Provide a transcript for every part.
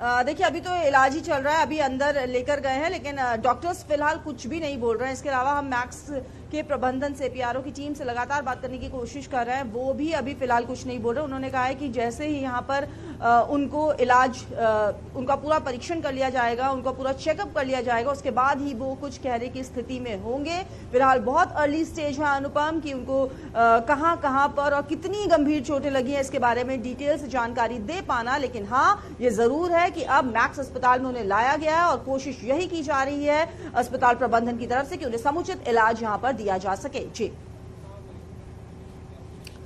देखिए अभी तो इलाज ही चल रहा है, अभी अंदर लेकर गए हैं, लेकिन डॉक्टर्स फिलहाल कुछ भी नहीं बोल रहे हैं। इसके अलावा हम मैक्स के प्रबंधन से, पीआरओ की टीम से लगातार बात करने की कोशिश कर रहे हैं, वो भी अभी फिलहाल कुछ नहीं बोल रहे। उन्होंने कहा है कि जैसे ही यहाँ पर उनको इलाज, उनका पूरा परीक्षण कर लिया जाएगा, उनका पूरा चेकअप कर लिया जाएगा, उसके बाद ही वो कुछ कहने की स्थिति में होंगे। फिलहाल बहुत अर्ली स्टेज है अनुपम, कि उनको कहाँ कहाँ पर और कितनी गंभीर चोटें लगी हैं इसके बारे में डिटेल से जानकारी दे पाना। लेकिन हाँ, ये जरूर है कि अब मैक्स अस्पताल में उन्हें लाया गया है और कोशिश यही की जा रही है अस्पताल प्रबंधन की तरफ से कि उन्हें समुचित इलाज यहां पर दिया जा सके। जी,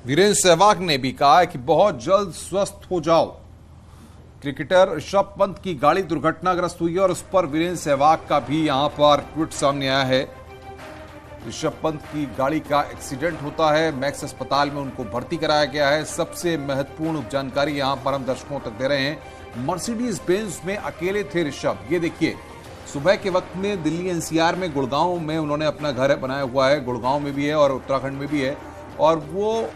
वीरेंद्र सहवाग ने भी कहा है कि बहुत जल्द स्वस्थ हो जाओ। क्रिकेटर ऋषभ पंत की गाड़ी दुर्घटनाग्रस्त हुई है और उस पर वीरेंद्र सहवाग का भी यहां पर ट्वीट सामने आया है। ऋषभ पंत की गाड़ी का एक्सीडेंट होता है, मैक्स अस्पताल में उनको भर्ती कराया गया है। सबसे महत्वपूर्ण जानकारी यहां पर हम दर्शकों तक दे रहे हैं। मर्सिडीज बेंज में अकेले थे ऋषभ। ये देखिए, सुबह के वक्त में दिल्ली एनसीआर में गुड़गांव में उन्होंने अपना घर बनाया हुआ है, गुड़गांव में भी है और उत्तराखंड में भी है, और वो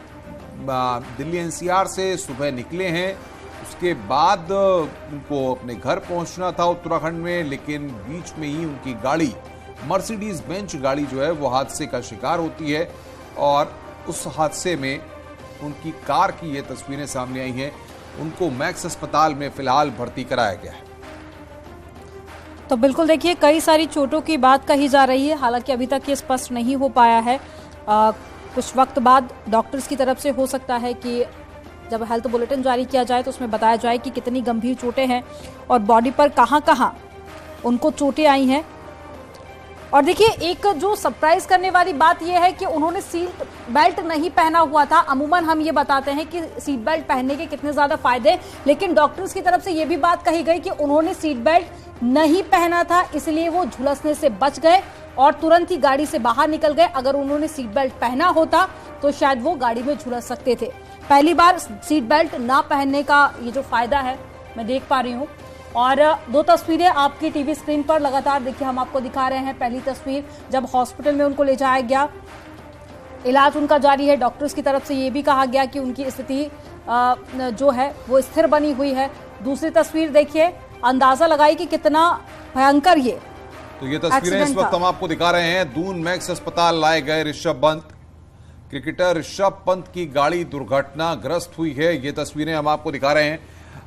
दिल्ली एनसीआर से सुबह निकले हैं। उसके बाद उनको अपने घर पहुंचना था उत्तराखंड में, लेकिन बीच में ही उनकी गाड़ी, मर्सिडीज बेंच गाड़ी जो है वो हादसे का शिकार होती है और उस हादसे में उनकी कार की ये तस्वीरें सामने आई हैं। उनको मैक्स अस्पताल में फिलहाल भर्ती कराया गया है। तो बिल्कुल देखिए, कई सारी चोटों की बात कही जा रही है, हालांकि अभी तक ये स्पष्ट नहीं हो पाया है। कुछ वक्त बाद डॉक्टर्स की तरफ से हो सकता है कि जब हेल्थ बुलेटिन जारी किया जाए तो उसमें बताया जाए कि कितनी गंभीर चोटें हैं और बॉडी पर कहां कहां उनको चोटें आई हैं। और देखिए, एक जो सरप्राइज करने वाली बात यह है कि उन्होंने सीट बेल्ट नहीं पहना हुआ था। अमूमन हम ये बताते हैं कि सीट बेल्ट पहनने के कितने ज्यादा फायदे, लेकिन डॉक्टर्स की तरफ से ये भी बात कही गई कि उन्होंने सीट बेल्ट नहीं पहना था, इसलिए वो झुलसने से बच गए और तुरंत ही गाड़ी से बाहर निकल गए। अगर उन्होंने सीट बेल्ट पहना होता तो शायद वो गाड़ी में झुलस सकते थे। पहली बार सीट बेल्ट ना पहनने का ये जो फायदा है मैं देख पा रही हूँ। और दो तस्वीरें आपकी टीवी स्क्रीन पर लगातार देखिए, हम आपको दिखा रहे हैं। पहली तस्वीर जब हॉस्पिटल में उनको ले जाया गया, इलाज उनका जारी है। डॉक्टर्स की तरफ से ये भी कहा गया कि उनकी स्थिति जो है वो स्थिर बनी हुई है। दूसरी तस्वीर देखिए, अंदाजा लगाई कि कितना भयंकर ये तो ये तस्वीरें इस वक्त हम आपको दिखा रहे हैं। दून मैक्स अस्पताल लाए गए ऋषभ पंत। क्रिकेटर ऋषभ पंत की गाड़ी दुर्घटनाग्रस्त हुई है, ये तस्वीरें हम आपको दिखा रहे हैं।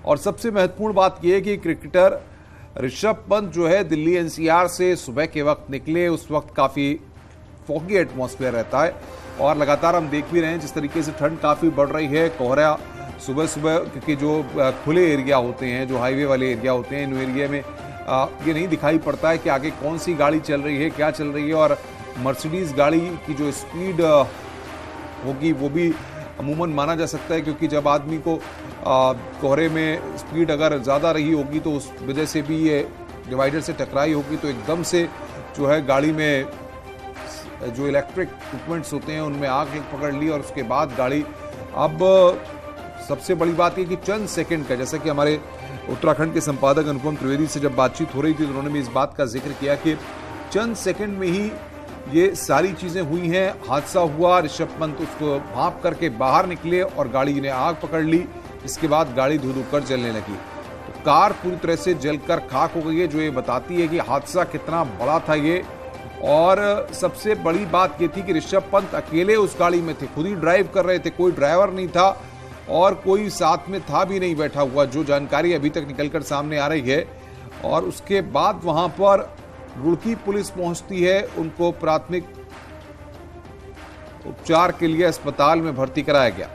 और सबसे महत्वपूर्ण बात यह है कि क्रिकेटर ऋषभ पंत जो है दिल्ली एनसीआर से सुबह के वक्त निकले। उस वक्त काफ़ी फॉगी एटमॉस्फेयर रहता है और लगातार हम देख भी रहे हैं जिस तरीके से ठंड काफ़ी बढ़ रही है। कोहरा सुबह सुबह, क्योंकि जो खुले एरिया होते हैं, जो हाईवे वाले एरिया होते हैं, इन एरिया में ये नहीं दिखाई पड़ता है कि आगे कौन सी गाड़ी चल रही है, क्या चल रही है। और मर्सिडीज़ गाड़ी की जो स्पीड होगी वो भी अमूमन माना जा सकता है, क्योंकि जब आदमी को कोहरे में स्पीड अगर ज़्यादा रही होगी तो उस वजह से भी ये डिवाइडर से टकराई होगी, तो एकदम से जो है गाड़ी में जो इलेक्ट्रिक इक्विपमेंट्स होते हैं उनमें आग पकड़ ली और उसके बाद गाड़ी, अब सबसे बड़ी बात ये कि चंद सेकंड का, जैसा कि हमारे उत्तराखंड के संपादक अनुपम त्रिवेदी से जब बातचीत हो रही थी तो उन्होंने भी इस बात का जिक्र किया कि चंद सेकंड में ही ये सारी चीजें हुई हैं। हादसा हुआ, ऋषभ पंत उसको भांप करके बाहर निकले और गाड़ी ने आग पकड़ ली। इसके बाद गाड़ी धुआं कर जलने लगी, तो कार पूरी तरह से जलकर खाक हो गई है, जो ये बताती है कि हादसा कितना बड़ा था ये। और सबसे बड़ी बात ये थी कि ऋषभ पंत अकेले उस गाड़ी में थे, खुद ही ड्राइव कर रहे थे, कोई ड्राइवर नहीं था और कोई साथ में था भी नहीं बैठा हुआ, जो जानकारी अभी तक निकलकर सामने आ रही है। और उसके बाद वहां पर रुड़की पुलिस पहुंचती है, उनको प्राथमिक उपचार के लिए अस्पताल में भर्ती कराया गया।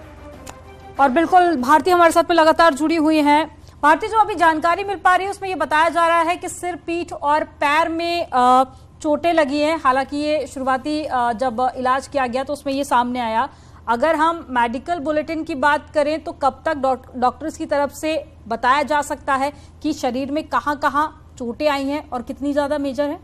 और बिल्कुल भारती हमारे साथ में लगातार जुड़ी हुई हैं। भारती, जो अभी जानकारी मिल पा रही है उसमें ये बताया जा रहा है कि सिर, पीठ और पैर में चोटें लगी हैं। हालांकि ये शुरुआती जब इलाज किया गया तो उसमें ये सामने आया। अगर हम मेडिकल बुलेटिन की बात करें तो कब तक डॉक्टर्स की तरफ से बताया जा सकता है कि शरीर में कहां कहां चोटें आई हैं और कितनी ज्यादा मेजर है?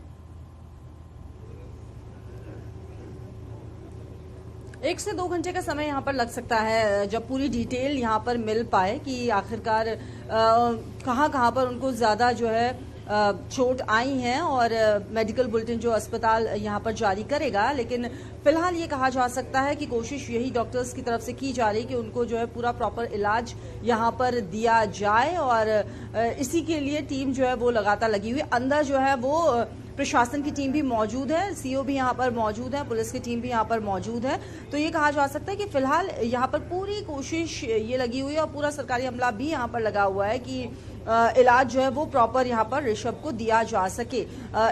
1 से 2 घंटे का समय यहाँ पर लग सकता है, जब पूरी डिटेल यहाँ पर मिल पाए कि आखिरकार कहाँ पर उनको ज़्यादा जो है चोट आई हैं और मेडिकल बुलेटिन जो अस्पताल यहाँ पर जारी करेगा। लेकिन फिलहाल ये कहा जा सकता है कि कोशिश यही डॉक्टर्स की तरफ से की जा रही है कि उनको जो है पूरा प्रॉपर इलाज यहाँ पर दिया जाए और इसी के लिए टीम जो है वो लगातार लगी हुई है। अंदर जो है वो प्रशासन की टीम भी मौजूद है, सीओ भी यहाँ पर मौजूद है, पुलिस की टीम भी यहाँ पर मौजूद है। तो ये कहा जा सकता है कि फिलहाल यहाँ पर पूरी कोशिश ये लगी हुई है और पूरा सरकारी अमला भी यहाँ पर लगा हुआ है कि इलाज जो है वो प्रॉपर यहाँ पर ऋषभ को दिया जा सके।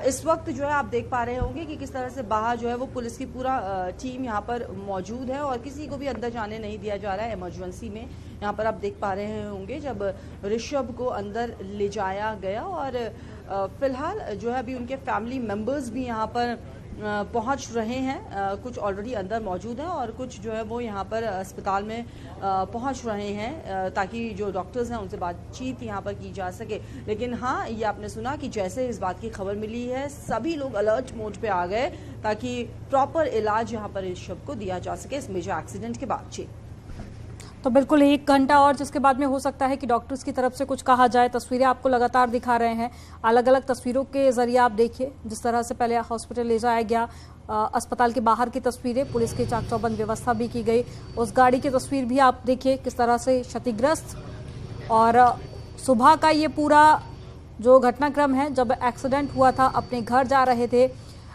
इस वक्त जो है आप देख पा रहे होंगे कि किस तरह से बाहर जो है वो पुलिस की पूरा टीम यहाँ पर मौजूद है और किसी को भी अंदर जाने नहीं दिया जा रहा है। इमरजेंसी में यहाँ पर आप देख पा रहे होंगे जब ऋषभ को अंदर ले जाया गया और फिलहाल जो है अभी उनके फैमिली मेंबर्स भी यहाँ पर पहुंच रहे हैं। कुछ ऑलरेडी अंदर मौजूद हैं और कुछ जो है वो यहाँ पर अस्पताल में पहुंच रहे हैं ताकि जो डॉक्टर्स हैं उनसे बातचीत यहाँ पर की जा सके। लेकिन हाँ, ये आपने सुना कि जैसे इस बात की खबर मिली है सभी लोग अलर्ट मोड पे आ गए ताकि प्रॉपर इलाज यहाँ पर ऋषभ को दिया जा सके इस मेजर एक्सीडेंट के बाद। जी तो बिल्कुल 1 घंटा और जिसके बाद में हो सकता है कि डॉक्टर्स की तरफ से कुछ कहा जाए। तस्वीरें आपको लगातार दिखा रहे हैं, अलग अलग तस्वीरों के जरिए आप देखिए जिस तरह से पहले हॉस्पिटल ले जाया गया, अस्पताल के बाहर की तस्वीरें, पुलिस की चाक चौबंद व्यवस्था भी की गई, उस गाड़ी की तस्वीर भी आप देखिए किस तरह से क्षतिग्रस्त। और सुबह का ये पूरा जो घटनाक्रम है जब एक्सीडेंट हुआ था, अपने घर जा रहे थे।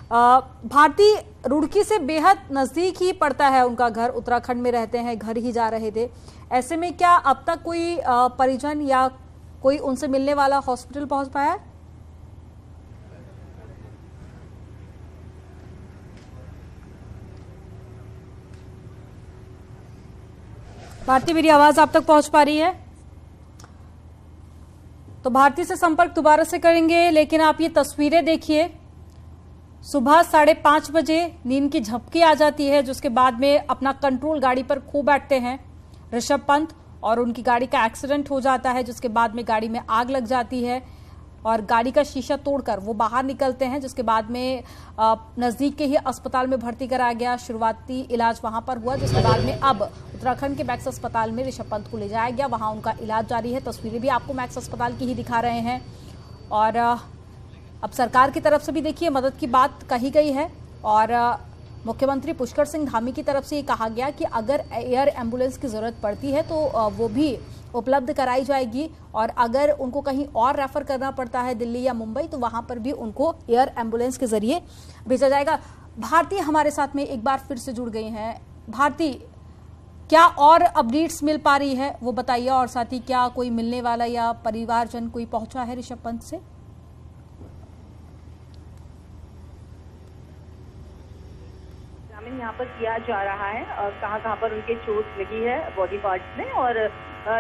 भारती रुड़की से बेहद नजदीक ही पड़ता है उनका घर, उत्तराखंड में रहते हैं, घर ही जा रहे थे। ऐसे में क्या अब तक कोई परिजन या कोई उनसे मिलने वाला हॉस्पिटल पहुंच पाया है? भारती, मेरी आवाज आप तक पहुंच पा रही है? तो भारती से संपर्क दोबारा से करेंगे, लेकिन आप ये तस्वीरें देखिए। सुबह 5:30 बजे नींद की झपकी आ जाती है, जिसके बाद में अपना कंट्रोल गाड़ी पर खो बैठते हैं ऋषभ पंत और उनकी गाड़ी का एक्सीडेंट हो जाता है, जिसके बाद में गाड़ी में आग लग जाती है और गाड़ी का शीशा तोड़कर वो बाहर निकलते हैं, जिसके बाद में नजदीक के ही अस्पताल में भर्ती कराया गया। शुरुआती इलाज वहां पर हुआ, जिसके बाद में अब उत्तराखंड के मैक्स अस्पताल में ऋषभ पंत को ले जाया गया, वहां उनका इलाज जारी है। तस्वीरें भी आपको मैक्स अस्पताल की ही दिखा रहे हैं और अब सरकार की तरफ से भी देखिए मदद की बात कही गई है और मुख्यमंत्री पुष्कर सिंह धामी की तरफ से ये कहा गया कि अगर एयर एम्बुलेंस की ज़रूरत पड़ती है तो वो भी उपलब्ध कराई जाएगी और अगर उनको कहीं और रेफर करना पड़ता है दिल्ली या मुंबई तो वहां पर भी उनको एयर एम्बुलेंस के जरिए भेजा जाएगा। भारती हमारे साथ में एक बार फिर से जुड़ गई हैं। भारती, क्या और अपडेट्स मिल पा रही है वो बताइए, और साथ ही क्या कोई मिलने वाला या परिवारजन कोई पहुंचा है ऋषभ पंत से? यहाँ पर किया जा रहा है और कहाँ पर उनके चोट लगी है बॉडी पार्ट्स में और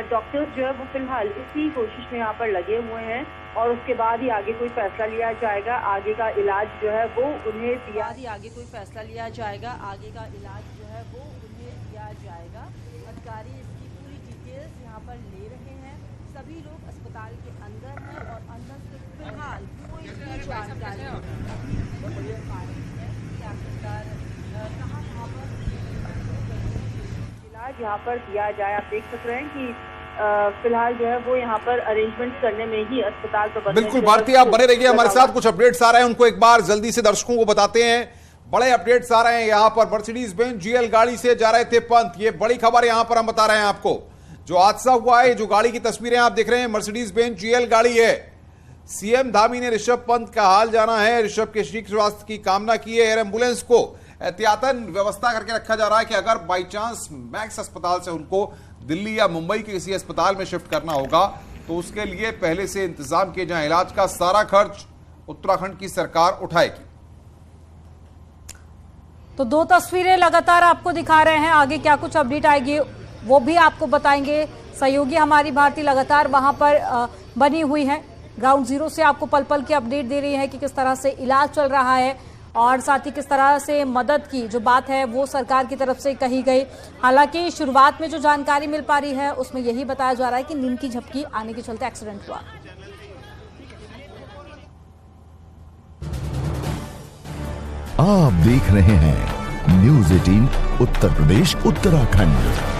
डॉक्टर्स जो है वो फिलहाल इसी कोशिश में यहाँ पर लगे हुए हैं और उसके बाद ही आगे कोई फैसला लिया जाएगा। आगे का इलाज जो है वो उन्हें दिया आगे कोई फैसला लिया जाएगा आगे का इलाज जो है वो उन्हें दिया जाएगा। अधिकारी इसकी पूरी डिटेल्स यहाँ पर ले रहे हैं। सभी लोग अस्पताल के अंदर हैं और अंदर से फिलहाल कोई भी जानकारी इलाज यहाँ पर दिया जाए। आप देख सकते हैं कि फिलहाल जो है वो यहाँ पर अरेंजमेंट करने में ही अस्पताल प्रबंधन। बिल्कुल भारती, आप बने रहिए हमारे साथ। कुछ अपडेट्स आ रहे हैं, उनको एक बार जल्दी से दर्शकों को बताते हैं। बड़े अपडेट्स आ रहे हैं यहाँ पर। मर्सिडीज बेंज जीएल गाड़ी से जा रहे थे पंत, ये बड़ी खबर यहाँ पर हम बता रहे हैं आपको। जो हादसा हुआ है, जो गाड़ी की तस्वीरें आप देख रहे हैं, मर्सिडीज बेंज जीएल गाड़ी है। सीएम धामी ने ऋषभ पंत का हाल जाना है, ऋषभ के शीघ्र स्वास्थ्य की कामना की है। एयर एम्बुलेंस को एहतियातन व्यवस्था करके रखा जा रहा है कि अगर बाई चांस मैक्स अस्पताल से उनको दिल्ली या मुंबई के किसी अस्पताल में शिफ्ट करना होगा तो उसके लिए पहले से इंतजाम किए जाए। इलाज का सारा खर्च उत्तराखंड की सरकार उठाएगी। तो 2 तस्वीरें लगातार आपको दिखा रहे हैं, आगे क्या कुछ अपडेट आएगी वो भी आपको बताएंगे। सहयोगी हमारी भारती लगातार वहां पर बनी हुई है, ग्राउंड जीरो से आपको पल पल की अपडेट दे रही है कि किस तरह से इलाज चल रहा है और साथ ही किस तरह से मदद की जो बात है वो सरकार की तरफ से कही गई। हालांकि शुरुआत में जो जानकारी मिल पा रही है उसमें यही बताया जा रहा है कि नींद की झपकी आने के चलते एक्सीडेंट हुआ। आप देख रहे हैं न्यूज़ 18 उत्तर प्रदेश उत्तराखंड।